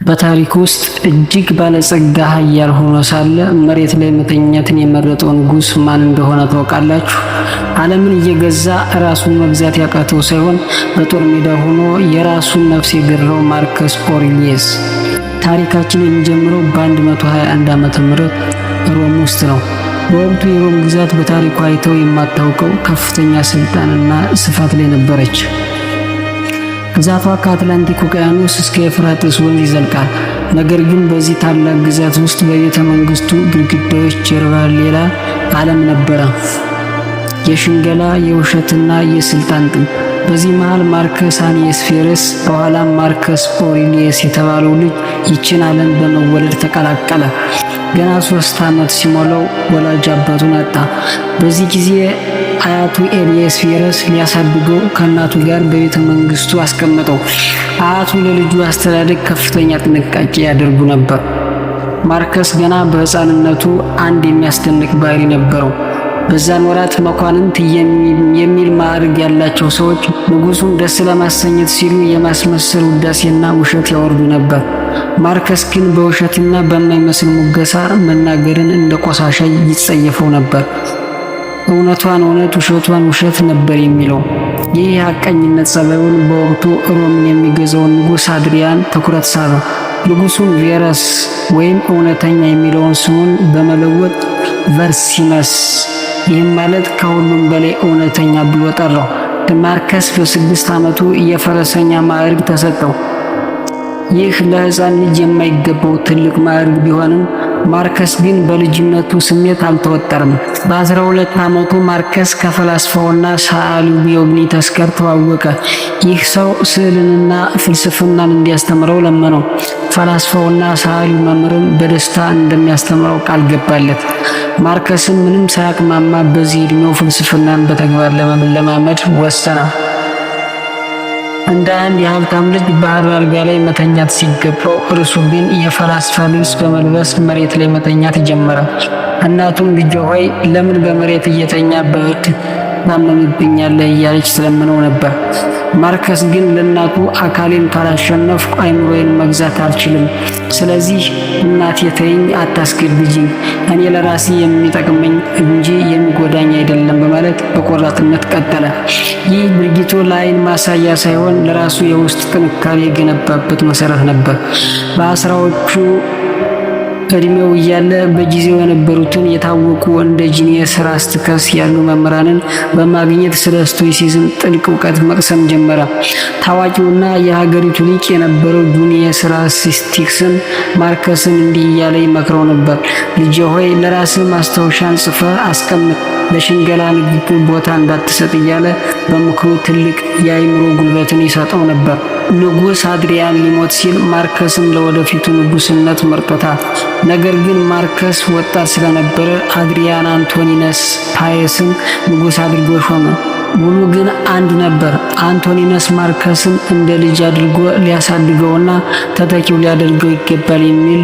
በታሪክ ውስጥ እጅግ ባለጸጋ ኃያል ሆኖ ሳለ መሬት ላይ መተኛትን የመረጠው ንጉሥ ማን እንደሆነ ታውቃላችሁ? ዓለምን እየገዛ ራሱን መግዛት ያቃተው ሳይሆን በጦር ሜዳ ሆኖ የራሱን ነፍስ የገራው ማርከስ ኦሬሊየስ። ታሪካችን የሚጀምረው በ121 ዓመተ ምህረት ሮም ውስጥ ነው። በወቅቱ የሮም ግዛት በታሪኳ አይተው የማታውቀው ከፍተኛ ስልጣንና ስፋት ላይ ነበረች። ግዛቷ ከአትላንቲክ ውቅያኖስ እስከ ኤፍራጥስ ወንዝ ይዘልቃል። ነገር ግን በዚህ ታላቅ ግዛት ውስጥ በቤተ መንግስቱ ግድግዳዎች ጀርባ ሌላ ዓለም ነበረ። የሽንገላ፣ የውሸትና የስልጣን ጥም። በዚህ መሃል ማርከስ አኒየስ ፌረስ በኋላም ማርከስ ኦሬሊየስ የተባለው ልጅ ይችን ዓለም በመወለድ ተቀላቀለ። ገና 3 ዓመት ሲሞላው ወላጅ አባቱን አጣ። በዚህ ጊዜ አያቱ ኤሊየስ ፌረስ ሊያሳድገው ከእናቱ ጋር በቤተ መንግስቱ አስቀመጠው። አያቱ ለልጁ አስተዳደግ ከፍተኛ ጥንቃቄ ያደርጉ ነበር። ማርከስ ገና በሕፃንነቱ አንድ የሚያስደንቅ ባህሪ ነበረው። በዛን ወራት መኳንንት የሚል ማዕረግ ያላቸው ሰዎች ንጉሱን ደስ ለማሰኘት ሲሉ የማስመሰል ውዳሴና ውሸት ያወርዱ ነበር። ማርከስ ግን በውሸትና በማይመስል ሙገሳ መናገርን እንደ ቆሻሻ ይጸየፈው ነበር። እውነቷን እውነት፣ ውሸቷን ውሸት ነበር የሚለው። ይህ የሐቀኝነት ጸባዩን በወቅቱ ሮምን የሚገዛውን ንጉሥ አድሪያን ትኩረት ሳበ። ንጉሱን ቬረስ ወይም እውነተኛ የሚለውን ስሙን በመለወጥ ቨርሲመስ፣ ይህም ማለት ከሁሉም በላይ እውነተኛ ብሎ ጠራው። ማርከስ በ6 ዓመቱ የፈረሰኛ ማዕረግ ተሰጠው። ይህ ለሕፃን ልጅ የማይገባው ትልቅ ማዕረግ ቢሆንም ማርከስ ግን በልጅነቱ ስሜት አልተወጠረም። በ12 ዓመቱ ማርከስ ከፈላስፋውና ሰዓሊው ዲዮግኒተስ ጋር ተዋወቀ። ይህ ሰው ስዕልንና ፍልስፍናን እንዲያስተምረው ለመነው። ፈላስፋውና ሰዓሊው መምህርም በደስታ እንደሚያስተምረው ቃል ገባለት። ማርከስም ምንም ሳያቅማማ በዚህ ዕድሜው ፍልስፍናን በተግባር ለመለማመድ ወሰነ። እንደ አንድ የሀብታም ልጅ ባህር አልጋ ላይ መተኛት ሲገባው እርሱ ግን የፈላስፋ ልብስ በመልበስ መሬት ላይ መተኛት ጀመረ። እናቱም ልጄ ሆይ ለምን በመሬት እየተኛ በእድ ታመምብኛለህ እያለች ስለምነው ነበር። ማርከስ ግን ለእናቱ አካሌን ካላሸነፍኩ አይምሮዬን መግዛት አልችልም፣ ስለዚህ እናቴ ተይኝ፣ አታስገድጂኝ፣ እኔ ለራሴ የሚጠቅመኝ እንጂ የሚጎዳኝ አይደለም በማለት በቆራጥነት ቀጠለ። ይህ ድርጊቱ ለዓይን ማሳያ ሳይሆን ለራሱ የውስጥ ጥንካሬ የገነባበት መሰረት ነበር። በአስራዎቹ እድሜው እያለ በጊዜው የነበሩትን የታወቁ እንደ ጂኒየስ ራስትከስ ያሉ መምህራንን በማግኘት ስለ ስቶይሲዝም ጥልቅ እውቀት መቅሰም ጀመረ። ታዋቂውና የሀገሪቱ ሊቅ የነበረው ጁኒየስ ራስቲክስን ማርከስን እንዲህ እያለ ይመክረው ነበር። ልጄ ሆይ ለራስህ ማስታወሻን ጽፈህ አስቀምጥ፣ ለሽንገላ ንግግር ቦታ እንዳትሰጥ እያለ በምክሩ ትልቅ የአእምሮ ጉልበትን ይሰጠው ነበር። ንጉሥ አድሪያን ሊሞት ሲል ማርከስን ለወደፊቱ ንጉሥነት መርጦታል። ነገር ግን ማርከስ ወጣት ስለነበረ አድሪያን አንቶኒነስ ፓየስን ንጉሥ አድርጎ ሾመ። ውሉ ግን አንድ ነበር። አንቶኒነስ ማርከስን እንደ ልጅ አድርጎ ሊያሳድገውና ተተኪው ሊያደርገው ይገባል የሚል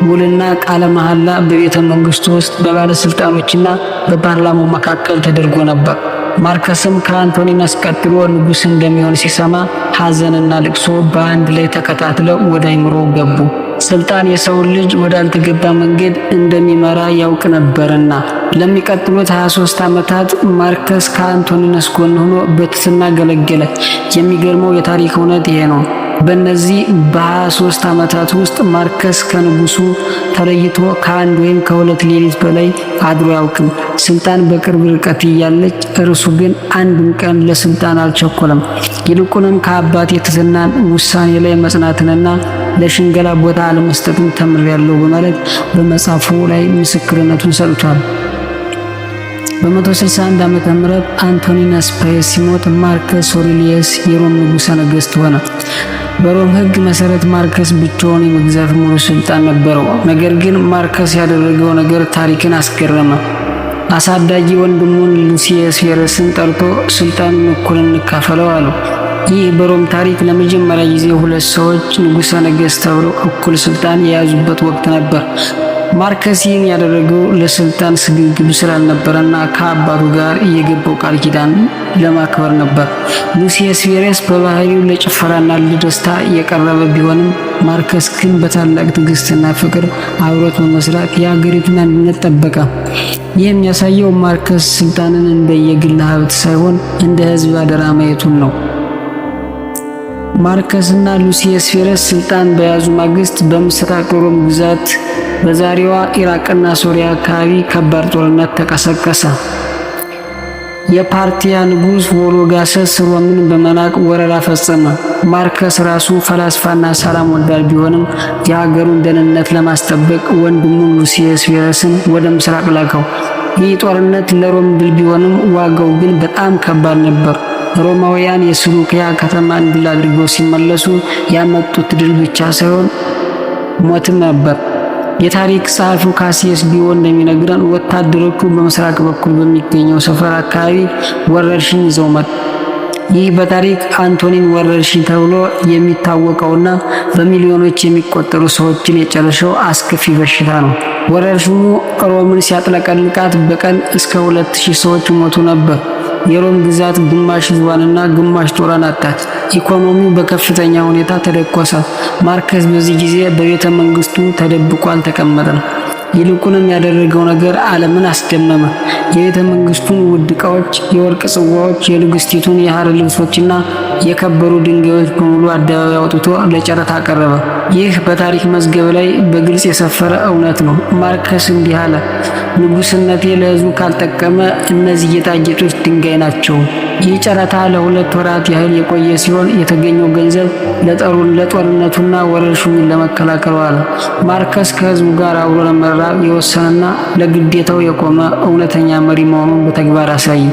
ውልና ቃለ መሐላ በቤተ መንግስቱ ውስጥ በባለስልጣኖችና በፓርላማው መካከል ተደርጎ ነበር። ማርከስም ከአንቶኒነስ ቀጥሎ ንጉሥ እንደሚሆን ሲሰማ ሐዘንና ልቅሶ በአንድ ላይ ተከታትለው ወደ አእምሮው ገቡ። ስልጣን የሰውን ልጅ ወዳልተገባ መንገድ እንደሚመራ ያውቅ ነበርና። ለሚቀጥሉት 23 ዓመታት ማርከስ ከአንቶኒነስ ጎን ሆኖ በትህትና ገለገለ። የሚገርመው የታሪክ እውነት ይሄ ነው። በእነዚህ በ23 ዓመታት ውስጥ ማርከስ ከንጉሱ ተለይቶ ከአንድ ወይም ከሁለት ሌሊት በላይ አድሮ አያውቅም። ስልጣን በቅርብ ርቀት እያለች እርሱ ግን አንድም ቀን ለስልጣን አልቸኮለም። ይልቁንም ከአባቴ ትሕትናን፣ ውሳኔ ላይ መጽናትንና ለሽንገላ ቦታ አለመስጠትን ተምሬያለሁ በማለት በመጽሐፉ ላይ ምስክርነቱን ሰጥቷል። በ161 ዓመተ ምህረት አንቶኒነስ ፓየስ ሲሞት ማርከስ ኦሬሊየስ የሮም ንጉሠ ነገሥት ሆነ። በሮም ሕግ መሰረት ማርከስ ብቻውን የመግዛት ሙሉ ስልጣን ነበረው። ነገር ግን ማርከስ ያደረገው ነገር ታሪክን አስገረመ። አሳዳጊ ወንድሙን ሉሲየስ ፌረስን ጠርቶ ስልጣኑን እኩል እንካፈለው አለው። ይህ በሮም ታሪክ ለመጀመሪያ ጊዜ 2 ሰዎች ንጉሠ ነገሥት ተብለው እኩል ስልጣን የያዙበት ወቅት ነበር። ማርከስ ይህን ያደረገው ለስልጣን ስግብግብ ስላልነበረና ከአባቱ ጋር የገባው ቃል ኪዳን ለማክበር ነበር። ሉሲየስ ፌረስ በባህሪው ለጭፈራና ለደስታ የቀረበ ቢሆንም ማርከስ ግን በታላቅ ትዕግስትና ፍቅር አብሮት በመስራት የሀገሪቱን አንድነት ጠበቀ። ይህ የሚያሳየው ማርከስ ስልጣንን እንደ የግል ሀብት ሳይሆን እንደ ሕዝብ አደራ ማየቱን ነው። ማርከስ እና ሉሲየስ ፌረስ ስልጣን በያዙ ማግስት በምስራቅ ሮም ግዛት በዛሬዋ ኢራቅና ሶሪያ አካባቢ ከባድ ጦርነት ተቀሰቀሰ። የፓርቲያ ንጉሥ ቮሎጋሰስ ሮምን በመናቅ ወረራ ፈጸመ። ማርከስ ራሱ ፈላስፋና ሰላም ወዳድ ቢሆንም የሀገሩን ደህንነት ለማስጠበቅ ወንድሙን ሉሲየስ ፌረስን ወደ ምስራቅ ላከው። ይህ ጦርነት ለሮም ድል ቢሆንም ዋጋው ግን በጣም ከባድ ነበር። ሮማውያን የስሉኪያ ከተማን ድል አድርገው ሲመለሱ ያመጡት ድል ብቻ ሳይሆን ሞትም ነበር። የታሪክ ጸሐፊው ካሲየስ ዲዮ እንደሚነግረን ወታደሮቹ በምስራቅ በኩል በሚገኘው ሰፈር አካባቢ ወረርሽኝ ይዘው መጡ። ይህ በታሪክ አንቶኒን ወረርሽኝ ተብሎ የሚታወቀውና በሚሊዮኖች የሚቆጠሩ ሰዎችን የጨረሰው አስከፊ በሽታ ነው። ወረርሽኙ ሮምን ሲያጥለቀልቃት በቀን እስከ 2000 ሰዎች ሞቱ ነበር። የሮም ግዛት ግማሽ ሕዝቧንና ግማሽ ጦሯን አጣች። ኢኮኖሚው በከፍተኛ ሁኔታ ተደቆሰ። ማርከስ በዚህ ጊዜ በቤተ መንግስቱ ተደብቆ አልተቀመጠም። ይልቁንም ያደረገው ነገር ዓለምን አስደመመ። የቤተ መንግስቱን ውድ ዕቃዎች፣ የወርቅ ጽዋዎች፣ የንግስቲቱን የሐር ልብሶችና የከበሩ ድንጋዮች በሙሉ አደባባይ አውጥቶ ለጨረታ አቀረበ። ይህ በታሪክ መዝገብ ላይ በግልጽ የሰፈረ እውነት ነው። ማርከስ እንዲህ አለ: ንጉስነቴ ለሕዝቡ ካልጠቀመ እነዚህ ጌጣጌጦች ድንጋይ ናቸው። ይህ ጨረታ ለ2 ወራት ያህል የቆየ ሲሆን የተገኘው ገንዘብ ለጦርነቱና ወረርሽኙን ለመከላከል ዋለ። ማርከስ ከሕዝቡ ጋር አብሮ ለመራብ የወሰነና ለግዴታው የቆመ እውነተኛ መሪ መሆኑን በተግባር አሳየ።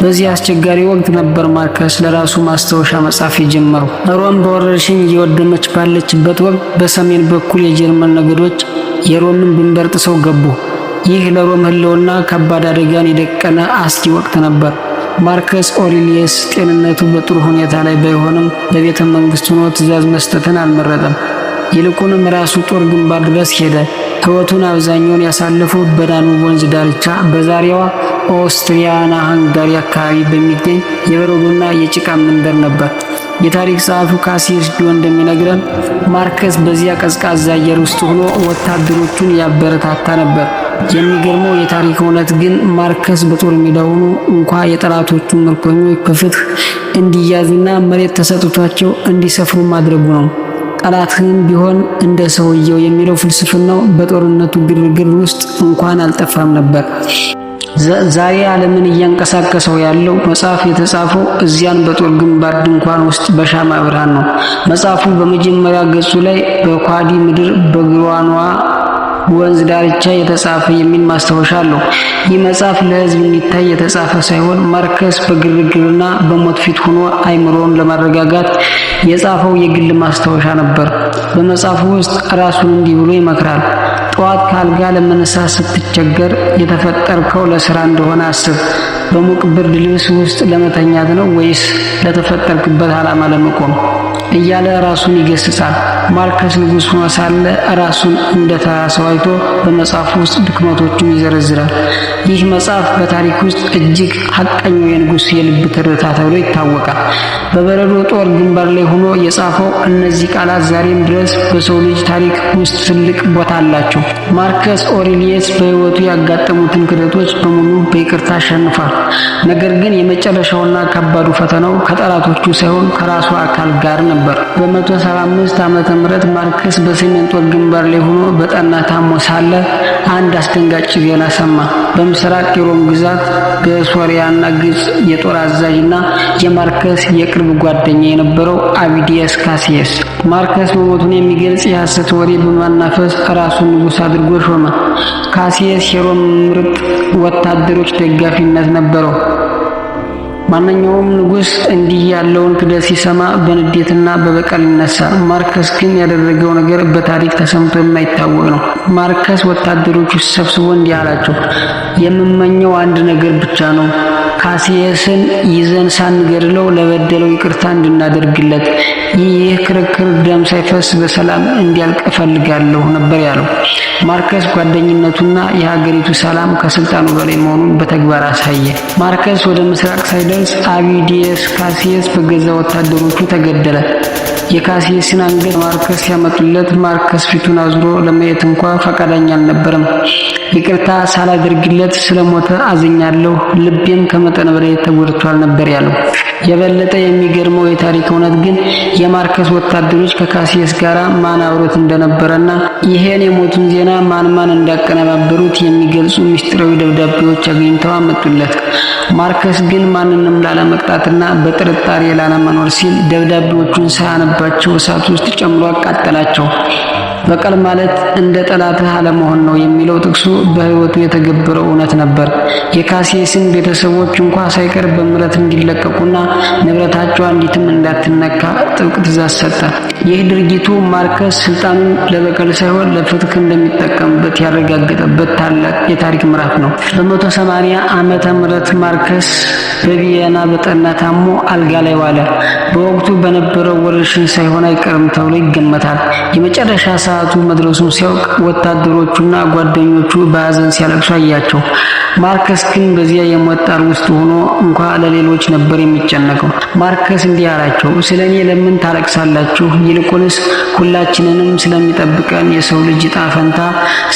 በዚህ አስቸጋሪ ወቅት ነበር ማርከስ ለራሱ ማስታወሻ መጻፍ የጀመረው። ሮም በወረርሽኝ እየወደመች ባለችበት ወቅት በሰሜን በኩል የጀርመን ነገዶች የሮምን ድንበር ጥሰው ገቡ። ይህ ለሮም ሕልውና ከባድ አደጋን የደቀነ አስጊ ወቅት ነበር። ማርከስ ኦሪሊየስ ጤንነቱ በጥሩ ሁኔታ ላይ ባይሆንም በቤተ መንግስቱ ሆኖ ትእዛዝ መስጠትን አልመረጠም። ይልቁንም ራሱ ጦር ግንባር ድረስ ሄደ። ሕይወቱን አብዛኛውን ያሳለፈው በዳኑብ ወንዝ ዳርቻ በዛሬዋ ኦስትሪያና ሃንጋሪ አካባቢ በሚገኝ የበረዶና የጭቃ መንደር ነበር። የታሪክ ጸሐፊው ካሲየስ ዲዮ እንደሚነግረን ማርከስ በዚያ ቀዝቃዛ አየር ውስጥ ሆኖ ወታደሮቹን ያበረታታ ነበር። የሚገርመው የታሪክ እውነት ግን ማርከስ በጦር ሜዳ ሆኖ እንኳ የጠላቶቹ ምርኮኞች በፍትህ እንዲያዙና መሬት ተሰጥቷቸው እንዲሰፍሩ ማድረጉ ነው። ጠላትህም ቢሆን እንደ ሰውየው የሚለው ፍልስፍናው በጦርነቱ ግርግር ውስጥ እንኳን አልጠፋም ነበር። ዛሬ ዓለምን እያንቀሳቀሰው ያለው መጽሐፍ የተጻፈው እዚያን በጦር ግንባር ድንኳን ውስጥ በሻማ ብርሃን ነው። መጽሐፉ በመጀመሪያ ገጹ ላይ በኳዲ ምድር በግራኗ ወንዝ ዳርቻ የተጻፈ የሚል ማስታወሻ አለው። ይህ መጽሐፍ ለሕዝብ እንዲታይ የተጻፈ ሳይሆን ማርከስ በግርግርና በሞት ፊት ሆኖ አይምሮውን ለማረጋጋት የጻፈው የግል ማስታወሻ ነበር። በመጽሐፉ ውስጥ ራሱን እንዲህ ብሎ ይመክራል: ጠዋት ከአልጋ ለመነሳት ስትቸገር የተፈጠርከው ለሥራ እንደሆነ አስብ። በሙቅ ብርድ ልብስ ውስጥ ለመተኛት ነው ወይስ ለተፈጠርክበት ዓላማ ለመቆም? እያለ ራሱን ይገስጻል። ማርከስ ንጉሥ ሆኖ ሳለ ራሱን እንደ ተራ ሰው አይቶ በመጽሐፉ ውስጥ ድክመቶቹን ይዘረዝራል። ይህ መጽሐፍ በታሪክ ውስጥ እጅግ ሐቀኛው የንጉሥ የልብ ትርታ ተብሎ ይታወቃል። በበረዶ ጦር ግንባር ላይ ሆኖ የጻፈው እነዚህ ቃላት ዛሬም ድረስ በሰው ልጅ ታሪክ ውስጥ ትልቅ ቦታ አላቸው። ማርከስ ኦሪሊየስ በሕይወቱ ያጋጠሙትን ክደቶች በሙሉ በይቅርታ አሸንፏል። ነገር ግን የመጨረሻውና ከባዱ ፈተናው ከጠላቶቹ ሳይሆን ከራሱ አካል ጋር ነበር። በ175 ዓመተ ምህረት ማርከስ በሰሜን ጦር ግንባር ላይ ሆኖ በጠና ታሞ ሳለ አንድ አስደንጋጭ ዜና ሰማ። በምስራቅ የሮም ግዛት በሶሪያና ግብጽ የጦር አዛዥና የማርከስ የቅርብ ጓደኛ የነበረው አቢዲየስ ካሲየስ ማርከስ መሞቱን የሚገልጽ የሐሰት ወሬ በማናፈስ ራሱን ንጉሥ አድርጎ ሾመ። ካሲየስ የሮም ምርጥ ወታደሮች ደጋፊነት ነበረው። ማንኛውም ንጉሥ እንዲህ ያለውን ክደት ሲሰማ በንዴትና በበቀል ይነሳል። ማርከስ ግን ያደረገው ነገር በታሪክ ተሰምቶ የማይታወቅ ነው። ማርከስ ወታደሮቹ ሰብስቦ እንዲህ አላቸው: የምመኘው አንድ ነገር ብቻ ነው። ካሲየስን ይዘን ሳንገድለው ለበደለው ይቅርታ እንድናደርግለት፣ ይህ ክርክር ደም ሳይፈስ በሰላም እንዲያልቅ እፈልጋለሁ ነበር ያለው። ማርከስ ጓደኝነቱና የሀገሪቱ ሰላም ከስልጣኑ በላይ መሆኑን በተግባር አሳየ። ማርከስ ወደ ምስራቅ ሳይደርስ አቢዲየስ ካሲየስ በገዛ ወታደሮቹ ተገደለ። የካሲየስን አንገት ማርከስ ሲያመጡለት ማርከስ ፊቱን አዙሮ ለማየት እንኳ ፈቃደኛ አልነበረም። ይቅርታ ሳላደርግለት ስለሞተ አዝኛለሁ፣ ልቤም ከመጠን በላይ ተጎድቷል ነበር ያለው። የበለጠ የሚገርመው የታሪክ እውነት ግን የማርከስ ወታደሮች ከካሲየስ ጋር ማን አብሮት እንደነበረና ይሄን የሞቱን ዜና ማን እንዳቀነባበሩት የሚገልጹ ምስጢራዊ ደብዳቤዎች አግኝተው አመጡለት። ማርከስ ግን ማንንም ላለመቅጣትና በጥርጣሬ ላለመኖር ሲል ደብዳቤዎቹን ሳያነባቸው እሳት ውስጥ ጨምሮ አቃጠላቸው። በቀል ማለት እንደ ጠላትህ አለመሆን ነው የሚለው ጥቅሱ በሕይወቱ የተገበረው እውነት ነበር። የካሲየስን ቤተሰቦች እንኳ ሳይቀር በምህረት እንዲለቀቁና ንብረታቸው አንዲትም እንዳትነካ ጥብቅ ትእዛዝ ሰጠ። ይህ ድርጊቱ ማርከስ ስልጣኑን ለበቀል ሳይሆን ለፍትህ እንደሚጠቀምበት ያረጋገጠበት ታላቅ የታሪክ ምዕራፍ ነው። በ180 ዓመተ ምህረት ማርከስ በቪየና በጠና ታሞ አልጋ ላይ ዋለ። በወቅቱ በነበረው ወረርሽኝ ሳይሆን አይቀርም ተብሎ ይገመታል። የመጨረሻ ሰዓቱ መድረሱን ሲያውቅ ወታደሮቹና ጓደኞቹ በሐዘን ሲያለቅሱ አያቸው። ማርከስ ግን በዚያ የሞት ጣር ውስጥ ሆኖ እንኳ ለሌሎች ነበር የሚጨነቀው። ማርከስ እንዲህ አላቸው፣ ስለኔ ለምን ታለቅሳላችሁ? ይልቁንስ ሁላችንንም ስለሚጠብቀን የሰው ልጅ ዕጣ ፈንታ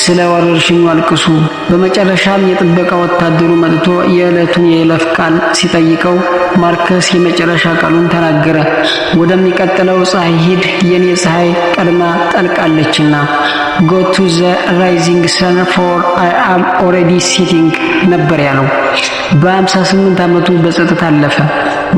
ስለ ወረርሽኙ አልቅሱ። በመጨረሻም የጥበቃ ወታደሩ መጥቶ የዕለቱን የይለፍ ቃል ሲጠይቀው ማርከስ የመጨረሻ ቃሉን ተናገረ። ወደሚቀጥለው ፀሐይ ሂድ፣ የኔ ፀሐይ ቀድማ ጠልቃለችና። go to the rising sun for I am already setting ነበር ያለው። በ58 ዓመቱ በጸጥታ አለፈ።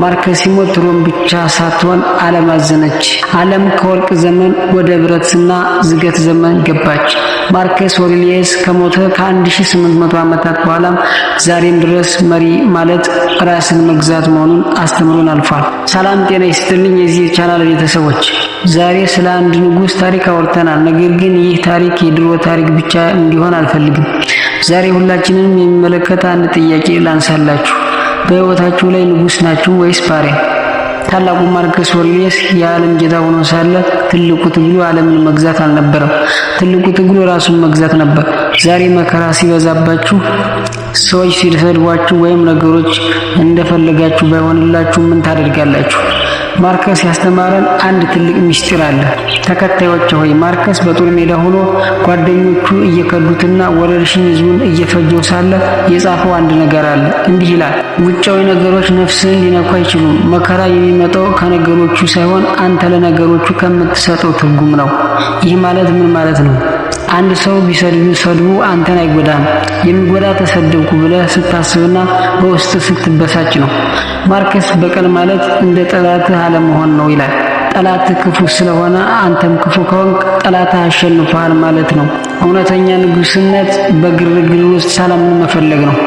ማርከስ ሲሞት ሮም ብቻ ሳትሆን ዓለም አዘነች። ዓለም ከወርቅ ዘመን ወደ ብረትና ዝገት ዘመን ገባች። ማርከስ አውሬሊየስ ከሞተ ከ1800 ዓመታት በኋላም ዛሬም ድረስ መሪ ማለት ራስን መግዛት መሆኑን አስተምሮን አልፏል። ሰላም ጤና ይስጥልኝ የዚህ ቻናል ቤተሰቦች፣ ዛሬ ስለ አንድ ንጉስ ታሪክ አውርተናል። ነገር ግን ይህ ታሪክ የድሮ ታሪክ ብቻ እንዲሆን አልፈልግም። ዛሬ ሁላችንንም የሚመለከት አንድ ጥያቄ ላንሳላችሁ። በሕይወታችሁ ላይ ንጉስ ናችሁ ወይስ ባሪያ? ታላቁ ማርከስ አውሬሊየስ የዓለም ጌታ ሆኖ ሳለ ትልቁ ትግሉ ዓለምን መግዛት አልነበረም። ትልቁ ትግሉ ራሱን መግዛት ነበር። ዛሬ መከራ ሲበዛባችሁ፣ ሰዎች ሲሰድቧችሁ ወይም ነገሮች እንደፈለጋችሁ ባይሆንላችሁ ምን ታደርጋላችሁ? ማርከስ ያስተማረን አንድ ትልቅ ምስጢር አለ። ተከታዮች ሆይ ማርከስ በጦር ሜዳ ሆኖ ጓደኞቹ እየከዱትና ወረርሽኝ ሕዝቡን እየፈጀው ሳለ የጻፈው አንድ ነገር አለ። እንዲህ ይላል፣ ውጫዊ ነገሮች ነፍስን ሊነኩ አይችሉም። መከራ የሚመጣው ከነገሮቹ ሳይሆን አንተ ለነገሮቹ ከምትሰጠው ትርጉም ነው። ይህ ማለት ምን ማለት ነው? አንድ ሰው ቢሰድቡ አንተን አይጎዳም። የሚጎዳ ተሰደብኩ ብለህ ስታስብና በውስጥ ስትበሳጭ ነው። ማርከስ በቀል ማለት እንደ ጠላትህ አለመሆን ነው ይላል። ጠላትህ ክፉ ስለሆነ አንተም ክፉ ከሆንክ ጠላትህ አሸንፈዋል ማለት ነው። እውነተኛ ንጉስነት በግርግር ውስጥ ሰላምን መፈለግ ነው።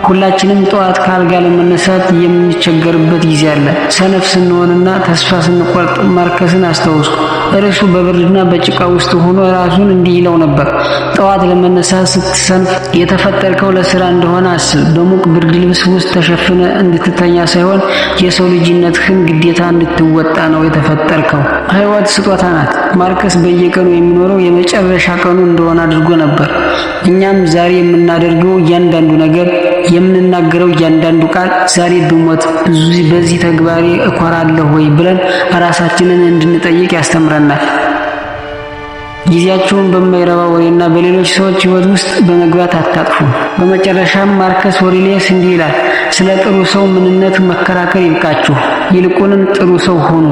ሁላችንም ጠዋት ከአልጋ ለመነሳት የምንቸገርበት ጊዜ አለ። ሰነፍ ስንሆንና ተስፋ ስንቆርጥ ማርከስን አስታውሱ። እርሱ በብርድና በጭቃ ውስጥ ሆኖ ራሱን እንዲህ ይለው ነበር፣ ጠዋት ለመነሳት ስትሰንፍ የተፈጠርከው ለስራ እንደሆነ አስብ። በሙቅ ብርድ ልብስ ውስጥ ተሸፍነ እንድትተኛ ሳይሆን የሰው ልጅነትህን ግዴታ እንድትወጣ ነው የተፈጠርከው። ሕይወት ስጦታ ናት። ማርከስ በየቀኑ የሚኖረው የመጨረሻ ቀኑ እንደሆነ አድርጎ ነበር። እኛም ዛሬ የምናደርገው እያንዳንዱ ነገር፣ የምንናገረው እያንዳንዱ ቃል ዛሬ ብሞት በዚህ ተግባሬ እኮራለሁ ወይ ብለን ራሳችንን እንድንጠይቅ ያስተምረናል። ጊዜያችሁን በማይረባ ወሬና በሌሎች ሰዎች ሕይወት ውስጥ በመግባት አታጥፉ። በመጨረሻም ማርከስ አውሬሊየስ እንዲህ ይላል፣ ስለ ጥሩ ሰው ምንነት መከራከር ይብቃችሁ፣ ይልቁንም ጥሩ ሰው ሁኑ።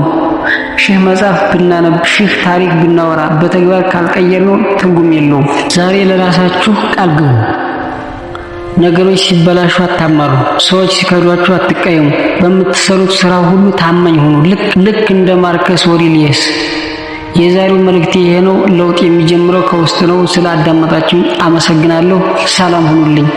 ሺህ መጽሐፍ ብናነብ፣ ሺህ ታሪክ ብናወራ በተግባር ካልቀየርነው ትርጉም የለውም። ዛሬ ለራሳችሁ ቃል ግቡ። ነገሮች ሲበላሹ አታማሩ። ሰዎች ሲከዷችሁ አትቀየሙ። በምትሰሩት ስራ ሁሉ ታማኝ ሁኑ፣ ልክ እንደ ማርከስ አውሬሊየስ። የዛሬው መልእክቴ ይሄ ነው። ለውጥ የሚጀምረው ከውስጥ ነው። ስለ አዳመጣችሁ አመሰግናለሁ። ሰላም ሁኑልኝ።